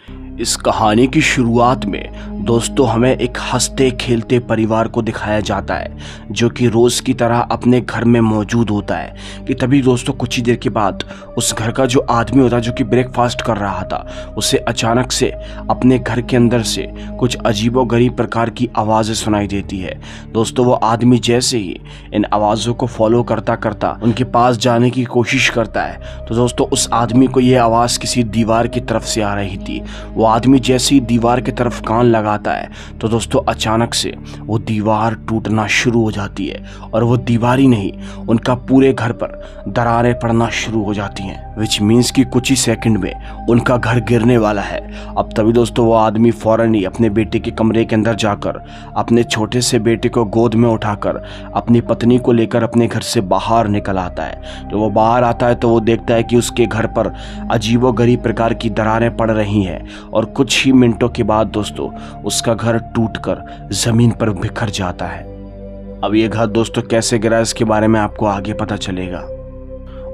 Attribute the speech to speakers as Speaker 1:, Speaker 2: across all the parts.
Speaker 1: इस कहानी की शुरुआत में दोस्तों हमें एक हंसते खेलते परिवार को दिखाया जाता है जो कि रोज़ की तरह अपने घर में मौजूद होता है कि तभी दोस्तों कुछ ही देर के बाद उस घर का जो आदमी होता है जो कि ब्रेकफास्ट कर रहा था, उसे अचानक से अपने घर के अंदर से कुछ अजीबोगरीब प्रकार की आवाज़ें सुनाई देती है। दोस्तों वो आदमी जैसे ही इन आवाज़ों को फॉलो करता करता उनके पास जाने की कोशिश करता है तो दोस्तों उस आदमी को ये आवाज़ किसी दीवार की तरफ से आ रही थी। वो आदमी जैसे ही दीवार की तरफ कान लगाता है तो दोस्तों अचानक से वो दीवार टूटना शुरू हो जाती है और वो दीवार ही नहीं, उनका पूरे घर पर दरारें पड़ना शुरू हो जाती हैं, विच मीन्स कि कुछ ही सेकंड में उनका घर गिरने वाला है। अब तभी दोस्तों वो आदमी फौरन ही अपने बेटे के कमरे के अंदर जाकर अपने छोटे से बेटे को गोद में उठाकर अपनी पत्नी को लेकर अपने घर से बाहर निकल आता है। जब वो बाहर आता है तो वो देखता है कि उसके घर पर अजीबोगरीब प्रकार की दरारें पड़ रही हैं और कुछ ही मिनटों के बाद दोस्तों उसका घर टूटकर जमीन पर बिखर जाता है। अब ये घर दोस्तों कैसे गिरा इसके बारे में आपको आगे पता चलेगा।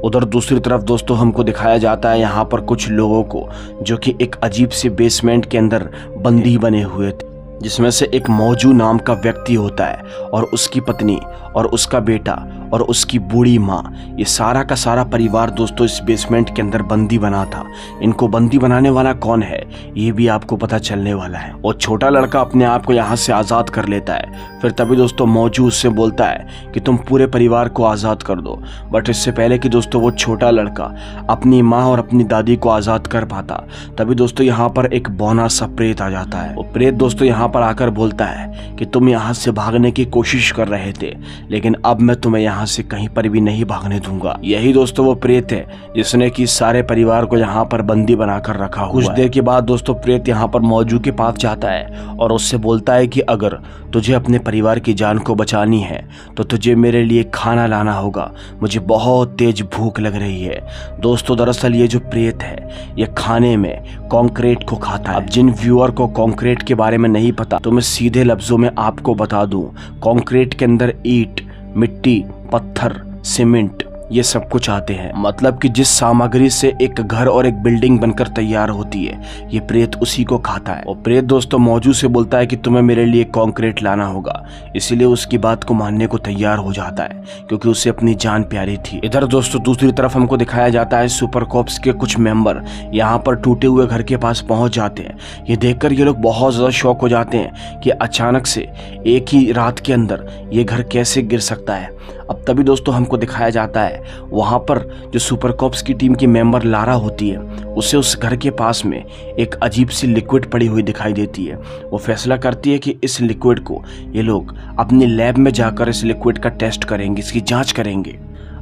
Speaker 1: उधर दूसरी तरफ दोस्तों हमको दिखाया जाता है यहाँ पर कुछ लोगों को जो कि एक अजीब से बेसमेंट के अंदर बंदी बने हुए थे, जिसमें से एक मौजू नाम का व्यक्ति होता है और उसकी पत्नी और उसका बेटा और उसकी बूढ़ी माँ, ये सारा का सारा परिवार दोस्तों इस बेसमेंट के अंदर बंदी बना था। इनको बंदी बनाने वाला कौन है ये भी आपको पता चलने वाला है। और छोटा लड़का अपने आप को यहाँ से आज़ाद कर लेता है। फिर तभी दोस्तों मौजू उससे बोलता है कि तुम पूरे परिवार को आज़ाद कर दो। बट इससे पहले कि दोस्तों वो छोटा लड़का अपनी माँ और अपनी दादी को आज़ाद कर पाता, तभी दोस्तों यहाँ पर एक बौना सा प्रेत आ जाता है। वो प्रेत दोस्तों यहाँ पर आकर बोलता है कि तुम यहाँ से भागने की कोशिश कर रहे थे, लेकिन अब मैं तुम्हें यहाँ से कहीं पर भी नहीं भागने दूंगा। यही दोस्तों वो प्रेत है जिसने कि सारे परिवार को यहाँ पर बंदी बनाकर रखा हुआ है। कुछ देर के बाद दोस्तों प्रेत यहाँ पर मौजू के पास जाता है और उससे बोलता है कि अगर तुझे अपने परिवार की जान को बचानी है तो तुझे मेरे लिए खाना लाना होगा, मुझे बहुत तेज भूख लग रही है। दोस्तों दरअसल ये जो प्रेत है ये खाने में कंक्रीट को खाता है। अब जिन व्यूअर को कंक्रीट के बारे में नहीं पता तो मैं सीधे लफ्जों में आपको बता दूं, कंक्रीट के अंदर ईंट, मिट्टी, पत्थर, सीमेंट ये सब कुछ आते हैं। मतलब कि जिस सामग्री से एक घर और एक बिल्डिंग बनकर तैयार होती है ये प्रेत उसी को खाता है। और प्रेत दोस्तों मौजू से बोलता है कि तुम्हें मेरे लिए कंक्रीट लाना होगा, इसीलिए उसकी बात को मानने को तैयार हो जाता है क्योंकि उसे अपनी जान प्यारी थी। इधर दोस्तों दूसरी तरफ हमको दिखाया जाता है सुपर कॉप्स के कुछ मेंबर यहाँ पर टूटे हुए घर के पास पहुंच जाते हैं। ये देखकर ये लोग बहुत ज्यादा शॉक हो जाते हैं कि अचानक से एक ही रात के अंदर ये घर कैसे गिर सकता है। अब तभी दोस्तों हमको दिखाया जाता है वहां पर जो सुपर कॉप्स की टीम की मेंबर लारा होती है उसे उस घर के पास में एक अजीब सी लिक्विड पड़ी हुई दिखाई देती है। वो फैसला करती है कि इस लिक्विड को ये लोग अपनी लैब में जाकर इस लिक्विड का टेस्ट करेंगे, इसकी जांच करेंगे।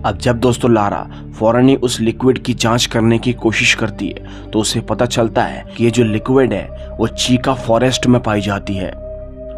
Speaker 1: अब जब दोस्तों लारा फौरन ही उस लिक्विड की जांच करने की कोशिश करती है तो उसे पता चलता है कि ये जो लिक्विड है वो चीका फॉरेस्ट में पाई जाती है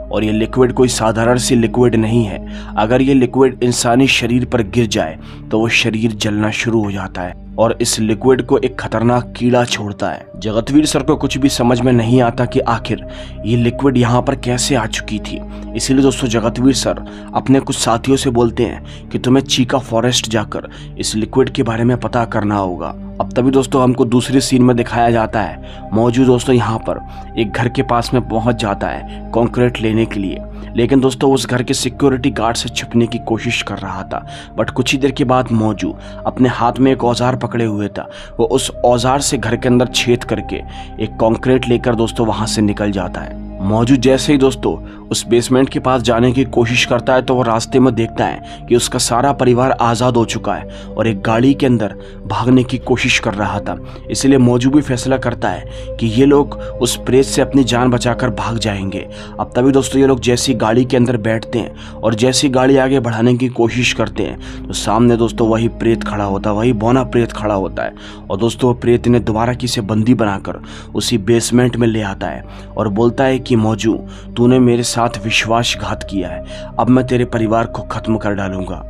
Speaker 1: और ये लिक्विड कोई साधारण सी लिक्विड नहीं है। अगर ये लिक्विड इंसानी शरीर पर गिर जाए तो वो शरीर जलना शुरू हो जाता है और इस लिक्विड को एक खतरनाक कीड़ा छोड़ता है। जगतवीर सर को कुछ भी समझ में नहीं आता कि आखिर ये लिक्विड यहाँ पर कैसे आ चुकी थी। इसीलिए दोस्तों जगतवीर सर अपने कुछ साथियों से बोलते हैं कि तुम्हें चीका फॉरेस्ट जाकर इस लिक्विड के बारे में पता करना होगा। अब तभी दोस्तों हमको दूसरे सीन में दिखाया जाता है मौजूद दोस्तों यहाँ पर एक घर के पास में पहुंच जाता है कंक्रीट लेने के लिए, लेकिन दोस्तों उस घर के सिक्योरिटी गार्ड से छिपने की कोशिश कर रहा था। बट कुछ ही देर के बाद मौजू अपने हाथ में एक औजार पकड़े हुए था, वो उस औजार से घर के अंदर छेद करके एक कंक्रीट लेकर दोस्तों वहां से निकल जाता है। मौजूद जैसे ही दोस्तों उस बेसमेंट के पास जाने की कोशिश करता है तो वो रास्ते में देखता है कि उसका सारा परिवार आज़ाद हो चुका है और एक गाड़ी के अंदर भागने की कोशिश कर रहा था। इसलिए मौजू भी फैसला करता है कि ये लोग उस प्रेत से अपनी जान बचाकर भाग जाएंगे। अब तभी दोस्तों ये लोग जैसी गाड़ी के अंदर बैठते हैं और जैसी गाड़ी आगे बढ़ाने की कोशिश करते हैं तो सामने दोस्तों वही प्रेत खड़ा होता है, वही बौना प्रेत खड़ा होता है। और दोस्तों वो प्रेत ने दोबारा किसे बंदी बनाकर उसी बेसमेंट में ले आता है और बोलता है कि मौजू तूने मेरे साथ विश्वासघात किया है, अब मैं तेरे परिवार को खत्म कर डालूंगा।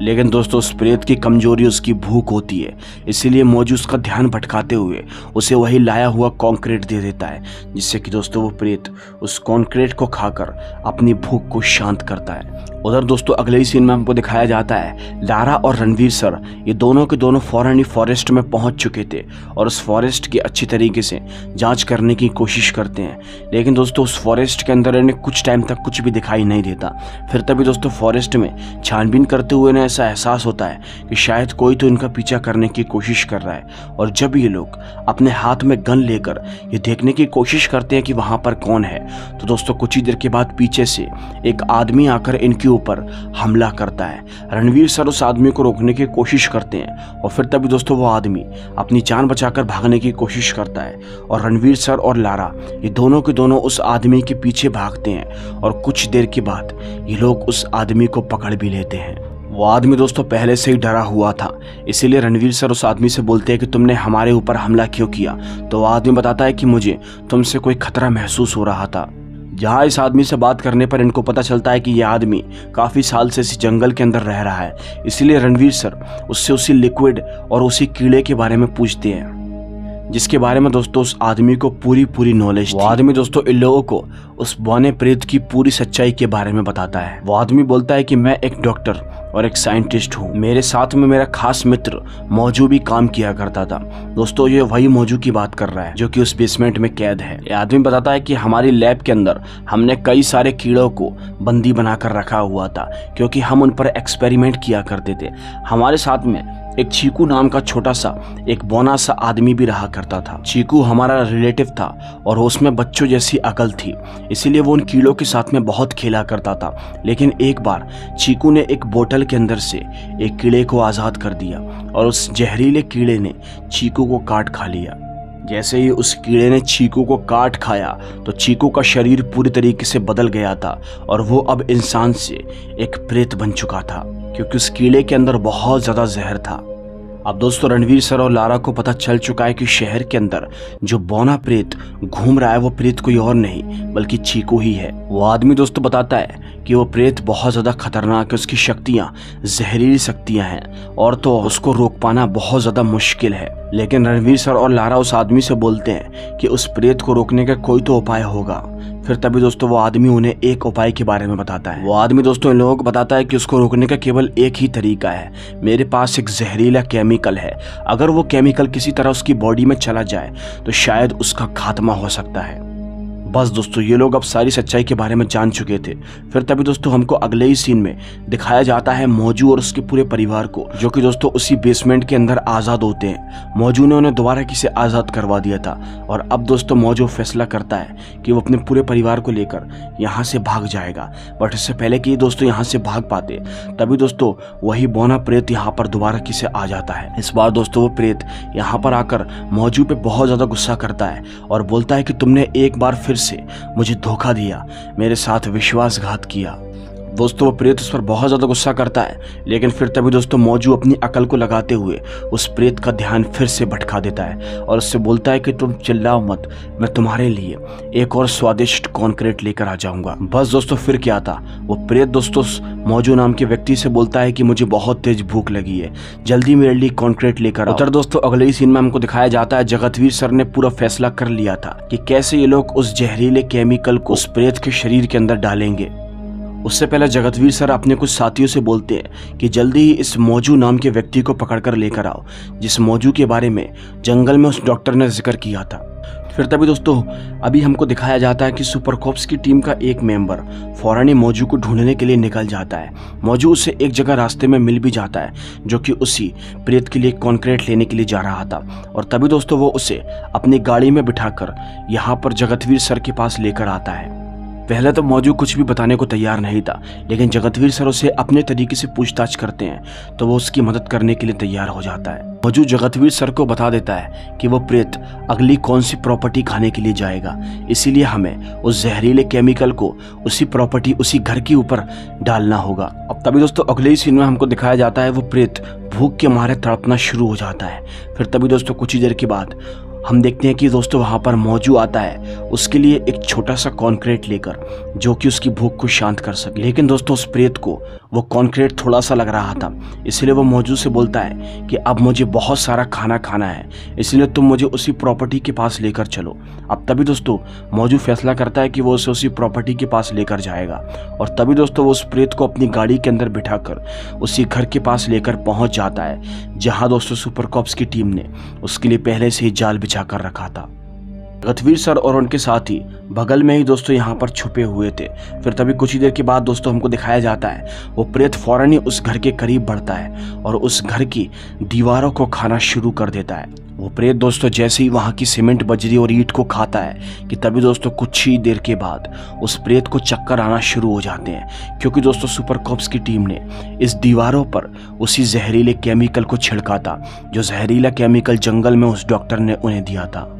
Speaker 1: लेकिन दोस्तों उस प्रेत की कमजोरी उसकी भूख होती है, इसीलिए मौजू उसका ध्यान भटकाते हुए उसे वही लाया हुआ कंक्रीट दे देता है, जिससे कि दोस्तों वो प्रेत उस कंक्रीट को खाकर अपनी भूख को शांत करता है। उधर दोस्तों अगले ही सीन में हमको दिखाया जाता है लारा और रणवीर सर ये दोनों के दोनों फौरन ही फॉरेस्ट में पहुंच चुके थे और उस फॉरेस्ट की अच्छी तरीके से जांच करने की कोशिश करते हैं। लेकिन दोस्तों उस फॉरेस्ट के अंदर इन्हें कुछ टाइम तक कुछ भी दिखाई नहीं देता। फिर तभी दोस्तों फॉरेस्ट में छानबीन करते हुए इन्हें ऐसा एहसास होता है कि शायद कोई तो इनका पीछा करने की कोशिश कर रहा है। और जब ये लोग अपने हाथ में गन लेकर ये देखने की कोशिश करते हैं कि वहां पर कौन है, तो दोस्तों कुछ ही देर के बाद पीछे से एक आदमी आकर इनके ऊपर हमला करता है। रणवीर सर उस आदमी को रोकने की कोशिश करते हैं और फिर तभी दोस्तों वो आदमी अपनी जान बचाकर भागने की कोशिश करता है और रणवीर सर और लारा ये दोनों के दोनों उस आदमी के पीछे भागते हैं और कुछ देर के बाद ये लोग उस आदमी को पकड़ भी लेते हैं। वो आदमी दोस्तों पहले से ही डरा हुआ था, इसीलिए रणवीर सर उस आदमी से बोलते हैं कि तुमने हमारे ऊपर हमला क्यों किया। तो वो आदमी बताता है कि मुझे तुमसे कोई खतरा महसूस हो रहा था। जहाँ इस आदमी से बात करने पर इनको पता चलता है कि यह आदमी काफ़ी साल से इस जंगल के अंदर रह रहा है, इसीलिए रणवीर सर उससे उसी लिक्विड और उसी कीड़े के बारे में पूछते हैं जिसके बारे में दोस्तों उस आदमी को पूरी नॉलेज। वो आदमी दोस्तों इन लोगों को उस बौने प्रेत की पूरी सच्चाई के बारे में बताता है। वो आदमी बोलता है कि मैं एक डॉक्टर और एक साइंटिस्ट हूँ, मेरे साथ में मेरा खास मित्र मौजू भी काम किया करता था। दोस्तों ये वही मौजू की बात कर रहा है जो कि उस बेसमेंट में कैद है। ये आदमी बताता है कि हमारी लैब के अंदर हमने कई सारे कीड़ों को बंदी बनाकर रखा हुआ था क्योंकि हम उन पर एक्सपेरिमेंट किया करते थे। हमारे साथ में एक चीकू नाम का छोटा सा एक बौना सा आदमी भी रहा करता था। चीकू हमारा रिलेटिव था और उसमें बच्चों जैसी अकल थी, इसीलिए वो उन कीड़ों के साथ में बहुत खेला करता था। लेकिन एक बार चीकू ने एक बोतल के अंदर से एक कीड़े को आज़ाद कर दिया और उस जहरीले कीड़े ने चीकू को काट खा लिया। जैसे ही उस कीड़े ने चीकू को काट खाया तो चीकू का शरीर पूरी तरीके से बदल गया था और वो अब इंसान से एक प्रेत बन चुका था क्योंकि उस कीड़े के अंदर बहुत ज़्यादा जहर था। अब दोस्तों रणवीर सर और लारा को पता चल चुका है कि शहर के अंदर जो बौना प्रेत घूम रहा है वो प्रेत कोई और नहीं बल्कि चीकू ही है। वो आदमी दोस्तों बताता है कि वो प्रेत बहुत ज़्यादा खतरनाक है, उसकी शक्तियाँ जहरीली शक्तियाँ हैं और तो उसको रोक पाना बहुत ज़्यादा मुश्किल है। लेकिन रणवीर सर और लारा उस आदमी से बोलते हैं कि उस प्रेत को रोकने का कोई तो उपाय होगा। फिर तभी दोस्तों वो आदमी उन्हें एक उपाय के बारे में बताता है। वो आदमी दोस्तों इन लोगों को बताता है कि उसको रोकने का केवल एक ही तरीका है। मेरे पास एक जहरीला केमिकल है, अगर वो केमिकल किसी तरह उसकी बॉडी में चला जाए तो शायद उसका खात्मा हो सकता है। बस दोस्तों ये लोग अब सारी सच्चाई के बारे में जान चुके थे। फिर तभी दोस्तों हमको अगले ही सीन में दिखाया जाता है मौजू और उसके पूरे परिवार को, जो कि दोस्तों उसी बेसमेंट के अंदर आज़ाद होते हैं। मौजू ने उन्हें दोबारा किसे आज़ाद करवा दिया था और अब दोस्तों मौजू फैसला करता है कि वो अपने पूरे परिवार को लेकर यहाँ से भाग जाएगा। बट इससे पहले कि दोस्तों यहाँ से भाग पाते तभी दोस्तों वही बौना प्रेत यहाँ पर दोबारा किसे आ जाता है। इस बार दोस्तों वो प्रेत यहाँ पर आकर मौजू पे बहुत ज़्यादा गुस्सा करता है और बोलता है कि तुमने एक बार फिर से मुझे धोखा दिया, मेरे साथ विश्वासघात किया। दोस्तों वो प्रेत उस पर बहुत ज़्यादा गुस्सा करता है, लेकिन फिर तभी दोस्तों मौजू अपनी अकल को लगाते हुए उस प्रेत का ध्यान फिर से भटका देता है और उससे बोलता है कि तुम चिल्लाओ मत, मैं तुम्हारे लिए एक और स्वादिष्ट कॉन्क्रीट लेकर आ जाऊंगा। बस दोस्तों फिर क्या था, वो प्रेत दोस्तों मौजू नाम के व्यक्ति से बोलता है कि मुझे बहुत तेज भूख लगी है, जल्दी मेरे लिए कॉन्क्रीट लेकर आओ। उधर दोस्तों अगले ही सीन में हमको दिखाया जाता है जगतवीर सर ने पूरा फैसला कर लिया था कि कैसे ये लोग उस जहरीले केमिकल को उस प्रेत के शरीर के अंदर डालेंगे। उससे पहले जगतवीर सर अपने कुछ साथियों से बोलते हैं कि जल्दी ही इस मौजू नाम के व्यक्ति को पकड़कर लेकर आओ, जिस मौजू के बारे में जंगल में उस डॉक्टर ने जिक्र किया था। फिर तभी दोस्तों अभी हमको दिखाया जाता है कि सुपर कॉप्स की टीम का एक मेंबर फौरन ही मौजू को ढूंढने के लिए निकल जाता है। मौजू उसे एक जगह रास्ते में मिल भी जाता है जो कि उसी प्रेत के लिए कॉन्क्रीट लेने के लिए जा रहा था और तभी दोस्तों वो उसे अपनी गाड़ी में बिठाकर यहाँ पर जगतवीर सर के पास लेकर आता है। पहले तो मौजू कुछ भी बताने को तैयार नहीं था, लेकिन जगतवीर सर उसे अपने तरीके से पूछताछ करते हैं तो वो उसकी मदद करने के लिए तैयार हो जाता है। मौजू जगतवीर सर को बता देता है कि वो प्रेत अगली कौन सी प्रॉपर्टी खाने के लिए जाएगा, इसीलिए हमें उस जहरीले केमिकल को उसी प्रॉपर्टी उसी घर के ऊपर डालना होगा। अब तभी दोस्तों अगले ही सीन में हमको दिखाया जाता है वो प्रेत भूख के मारे तड़पना शुरू हो जाता है। फिर तभी दोस्तों कुछ ही देर के बाद हम देखते हैं कि दोस्तों वहाँ पर मौजू आता है उसके लिए एक छोटा सा कॉन्क्रीट लेकर, जो कि उसकी भूख को शांत कर सके। लेकिन दोस्तों उस प्रेत को वो कंक्रीट थोड़ा सा लग रहा था। इसलिए वो मौजू से बोलता है कि अब मुझे बहुत सारा खाना खाना है, इसलिए तुम मुझे उसी प्रॉपर्टी के पास लेकर चलो। अब तभी दोस्तों मौजू फैसला करता है कि वो उसे उसी प्रॉपर्टी के पास लेकर जाएगा, और तभी दोस्तों वो उस प्रेत को अपनी गाड़ी के अंदर बिठाकर उसी घर के पास लेकर पहुंच जाता है जहां दोस्तों सुपर कॉप्स की टीम ने उसके लिए पहले से ही जाल बिछा कर रखा था। गतवीर सर और उनके साथी बगल में ही दोस्तों यहाँ पर छुपे हुए थे। फिर तभी कुछ ही देर के बाद दोस्तों हमको दिखाया जाता है वो प्रेत फौरन ही उस घर के करीब बढ़ता है और उस घर की दीवारों को खाना शुरू कर देता है। वो प्रेत दोस्तों जैसे ही वहाँ की सीमेंट, बजरी और ईंट को खाता है कि तभी दोस्तों कुछ ही देर के बाद उस प्रेत को चक्कर आना शुरू हो जाते हैं, क्योंकि दोस्तों सुपर कॉप्स की टीम ने इस दीवारों पर उसी जहरीले केमिकल को छिड़का था जो जहरीला केमिकल जंगल में उस डॉक्टर ने उन्हें दिया था।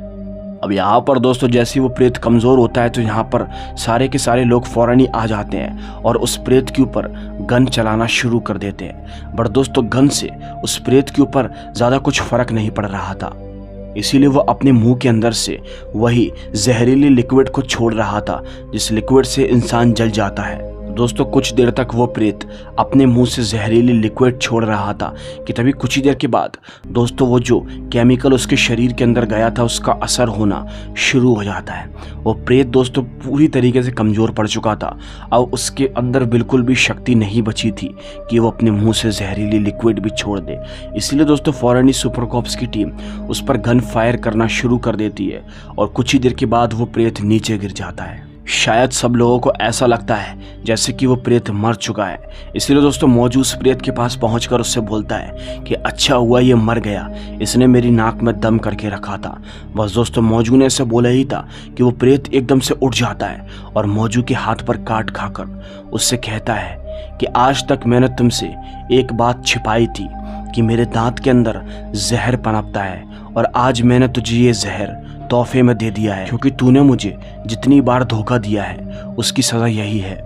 Speaker 1: अब यहाँ पर दोस्तों जैसे ही वो प्रेत कमज़ोर होता है तो यहाँ पर सारे के सारे लोग फौरन ही आ जाते हैं और उस प्रेत के ऊपर गन चलाना शुरू कर देते हैं। बट दोस्तों गन से उस प्रेत के ऊपर ज़्यादा कुछ फ़र्क नहीं पड़ रहा था, इसीलिए वो अपने मुंह के अंदर से वही जहरीली लिक्विड को छोड़ रहा था जिस लिक्विड से इंसान जल जाता है। दोस्तों कुछ देर तक वो प्रेत अपने मुंह से जहरीली लिक्विड छोड़ रहा था कि तभी कुछ ही देर के बाद दोस्तों वो जो केमिकल उसके शरीर के अंदर गया था उसका असर होना शुरू हो जाता है। वो प्रेत दोस्तों पूरी तरीके से कमज़ोर पड़ चुका था। अब उसके अंदर बिल्कुल भी शक्ति नहीं बची थी कि वो अपने मुंह से जहरीली लिक्विड भी छोड़ दे। इसलिए दोस्तों फौरन ही सुपर कॉप्स की टीम उस पर गन फायर करना शुरू कर देती है और कुछ ही देर के बाद वो प्रेत नीचे गिर जाता है। शायद सब लोगों को ऐसा लगता है जैसे कि वो प्रेत मर चुका है, इसलिए दोस्तों मौजू उस प्रेत के पास पहुंचकर उससे बोलता है कि अच्छा हुआ ये मर गया, इसने मेरी नाक में दम करके रखा था। बस दोस्तों मौजू ने ऐसे बोला ही था कि वो प्रेत एकदम से उठ जाता है और मौजू के हाथ पर काट खाकर उससे कहता है कि आज तक मैंने तुमसे एक बात छिपाई थी कि मेरे दांत के अंदर जहर पनपता है, और आज मैंने तुझे ये जहर तोहफे में दे दिया है, क्योंकि तूने मुझे जितनी बार धोखा दिया है उसकी सज़ा यही है।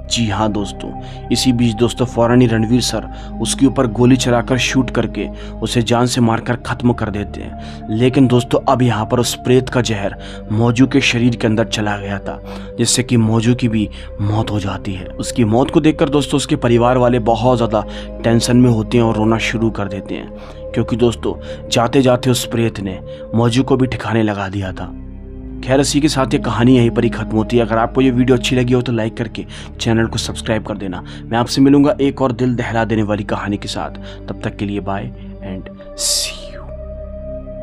Speaker 1: जी हाँ दोस्तों, इसी बीच दोस्तों फौरन ही रणवीर सर उसके ऊपर गोली चलाकर शूट करके उसे जान से मारकर ख़त्म कर देते हैं। लेकिन दोस्तों अब यहाँ पर उस प्रेत का जहर मौजू के शरीर के अंदर चला गया था, जिससे कि मौजू की भी मौत हो जाती है। उसकी मौत को देखकर दोस्तों उसके परिवार वाले बहुत ज़्यादा टेंशन में होते हैं और रोना शुरू कर देते हैं, क्योंकि दोस्तों जाते जाते उस प्रेत ने मौजू को भी ठिकाने लगा दिया था। खैर इसी के साथ ये कहानी यहीं पर ही खत्म होती है। अगर आपको ये वीडियो अच्छी लगी हो तो लाइक करके चैनल को सब्सक्राइब कर देना। मैं आपसे मिलूंगा एक और दिल दहला देने वाली कहानी के साथ। तब तक के लिए बाय एंड सी।